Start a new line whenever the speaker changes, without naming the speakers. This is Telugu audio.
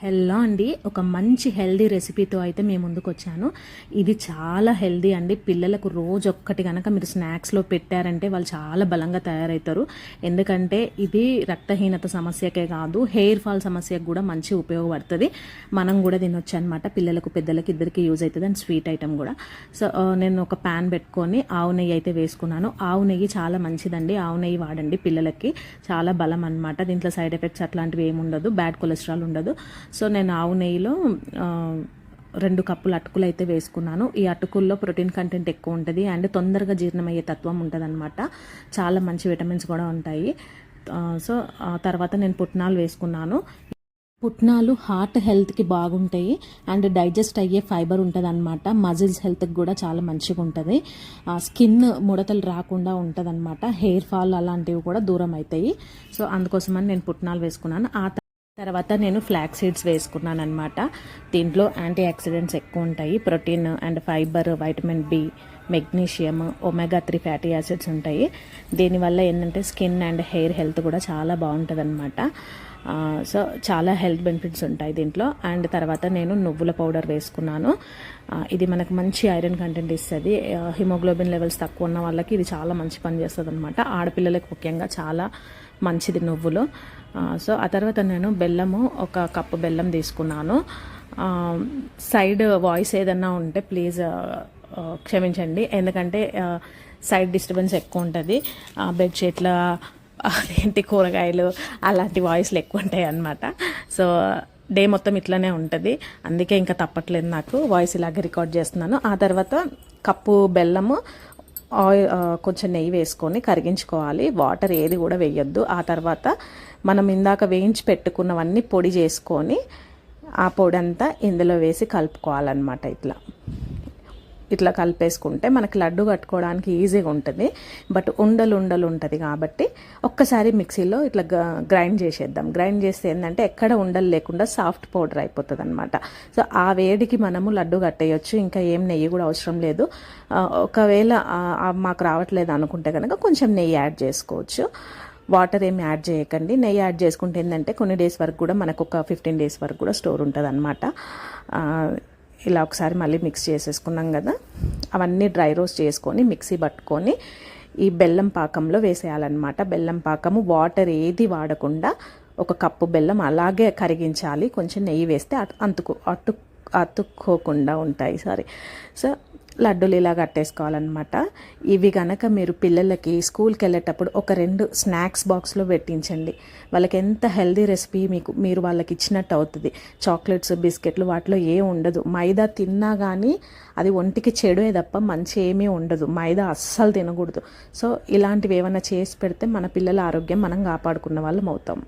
హలో అండి, ఒక మంచి హెల్దీ రెసిపీతో అయితే మేము ముందుకు వచ్చాను. ఇది చాలా హెల్దీ అండి. పిల్లలకు రోజు ఒక్కటి కనుక మీరు స్నాక్స్లో పెట్టారంటే వాళ్ళు చాలా బలంగా తయారవుతారు. ఎందుకంటే ఇది రక్తహీనత సమస్యకే కాదు, హెయిర్ ఫాల్ సమస్యకు కూడా మంచి ఉపయోగపడుతుంది. మనం కూడా తినొచ్చు అనమాట. పిల్లలకు పెద్దలకు ఇద్దరికి యూజ్ అవుతుంది. అండ్ స్వీట్ ఐటమ్ కూడా. సో నేను ఒక ప్యాన్ పెట్టుకొని ఆవు నెయ్యి అయితే వేసుకున్నాను. ఆవు నెయ్యి చాలా మంచిదండి. ఆవు నెయ్యి వాడండి, పిల్లలకి చాలా బలం అనమాట. దీంట్లో సైడ్ ఎఫెక్ట్స్ అట్లాంటివి ఏమి ఉండదు, బ్యాడ్ కొలెస్ట్రాల్ ఉండదు. సో నేను ఆవు నెయ్యిలో 2 కప్పులు అటుకులు అయితే వేసుకున్నాను. ఈ అటుకుల్లో ప్రోటీన్ కంటెంట్ ఎక్కువ ఉంటుంది అండ్ తొందరగా జీర్ణమయ్యే తత్వం ఉంటుంది అనమాట. చాలా మంచి విటమిన్స్ కూడా ఉంటాయి. సో తర్వాత నేను పుట్నాలు వేసుకున్నాను. పుట్నాలు హార్ట్ హెల్త్కి బాగుంటాయి అండ్ డైజెస్ట్ అయ్యే ఫైబర్ ఉంటుంది అనమాట. మజిల్స్ హెల్త్కి కూడా చాలా మంచిగా ఉంటుంది. స్కిన్ ముడతలు రాకుండా ఉంటుంది అనమాట. హెయిర్ ఫాల్ అలాంటివి కూడా దూరం అవుతాయి. సో అందుకోసమని నేను పుట్నాలు వేసుకున్నాను. తర్వాత నేను ఫ్లాక్ సీడ్స్ వేసుకున్నాను అనమాట. దీంట్లో యాంటీ ఆక్సిడెంట్స్ ఎక్కువ ఉంటాయి. Protein and fibre, vitamin B, magnesium, omega 3 fatty acids ఉంటాయి. దీనివల్ల ఏంటంటే స్కిన్ అండ్ హెయిర్ హెల్త్ కూడా చాలా బాగుంటుంది అనమాట. సో చాలా హెల్త్ బెనిఫిట్స్ ఉంటాయి దీంట్లో. అండ్ తర్వాత నేను నువ్వుల పౌడర్ వేసుకున్నాను. ఇది మనకు మంచి ఐరన్ కంటెంట్ ఇస్తుంది. హిమోగ్లోబిన్ లెవెల్స్ తక్కువ ఉన్న వాళ్ళకి ఇది చాలా మంచి పని చేస్తుంది అనమాట. ఆడపిల్లలకు ముఖ్యంగా చాలా మంచిది నువ్వులు. సో ఆ తర్వాత నేను బెల్లము 1 కప్పు బెల్లం తీసుకున్నాను. సైడ్ వాయిస్ ఏదన్నా ఉంటే ప్లీజ్ క్షమించండి, ఎందుకంటే సైడ్ డిస్టర్బెన్స్ ఎక్కువ ఉంటుంది. బెడ్షీట్ల అదేంటి కూరగాయలు అలాంటి వాయిస్లు ఎక్కువ ఉంటాయి అన్నమాట. సో డే మొత్తం ఇట్లానే ఉంటుంది, అందుకే ఇంకా తప్పట్లేదు, నాకు వాయిస్ ఇలాగే రికార్డ్ చేస్తున్నాను. ఆ తర్వాత కప్పు బెల్లము, ఆయిల్, కొంచెం నెయ్యి వేసుకొని కరిగించుకోవాలి. వాటర్ ఏది కూడా వేయొద్దు. ఆ తర్వాత మనం ఇందాక వేయించి పెట్టుకున్నవన్నీ పొడి చేసుకొని ఆ పొడి అంతా ఇందులో వేసి కలుపుకోవాలన్నమాట. ఇట్లా కలిపేసుకుంటే మనకి లడ్డు కట్టుకోవడానికి ఈజీగా ఉంటుంది. బట్ ఉండలు ఉంటుంది కాబట్టి ఒక్కసారి మిక్సీలో ఇట్లా గ్రైండ్ చేసేద్దాం. గ్రైండ్ చేస్తే ఏంటంటే ఎక్కడ ఉండలు లేకుండా సాఫ్ట్ పౌడర్ అయిపోతుంది అనమాట. సో ఆ వేడికి మనము లడ్డు కట్టేయచ్చు. ఇంకా ఏం నెయ్యి కూడా అవసరం లేదు. ఒకవేళ మాకు రావట్లేదు అనుకుంటే కనుక కొంచెం నెయ్యి యాడ్ చేసుకోవచ్చు. వాటర్ ఏమి యాడ్ చేయకండి. నెయ్యి యాడ్ చేసుకుంటే ఏంటంటే కొన్ని డేస్ వరకు కూడా మనకు ఒక 15 డేస్ వరకు కూడా స్టోర్ ఉంటుంది అనమాట. ఇలా ఒకసారి మళ్ళీ మిక్స్ చేసేసుకున్నాం కదా, అవన్నీ డ్రై రోస్ట్ చేసుకొని మిక్సీ పట్టుకొని ఈ బెల్లం పాకంలో వేసేయాలన్నమాట. బెల్లం పాకము వాటర్ ఏది వాడకుండా 1 కప్పు బెల్లం అలాగే కరిగించాలి. కొంచెం నెయ్యి వేస్తే అతుక్కోకుండా ఉంటాయి. సో లడ్డూలు ఇలా కట్టేసుకోవాలన్నమాట. ఇవి కనుక మీరు పిల్లలకి స్కూల్కి వెళ్ళేటప్పుడు ఒక 2 స్నాక్స్ బాక్స్లో పెట్టించండి. వాళ్ళకి ఎంత హెల్దీ రెసిపీ మీరు వాళ్ళకి ఇచ్చినట్టు అవుతుంది. చాక్లెట్స్, బిస్కెట్లు వాటిలో ఏం ఉండదు. మైదా తిన్నా కానీ అది ఒంటికి చెడే తప్ప మంచి ఏమీ ఉండదు. మైదా అస్సలు తినకూడదు. సో ఇలాంటివి ఏమైనా చేసి పెడితే మన పిల్లల ఆరోగ్యం మనం కాపాడుకున్న వాళ్ళం అవుతాం.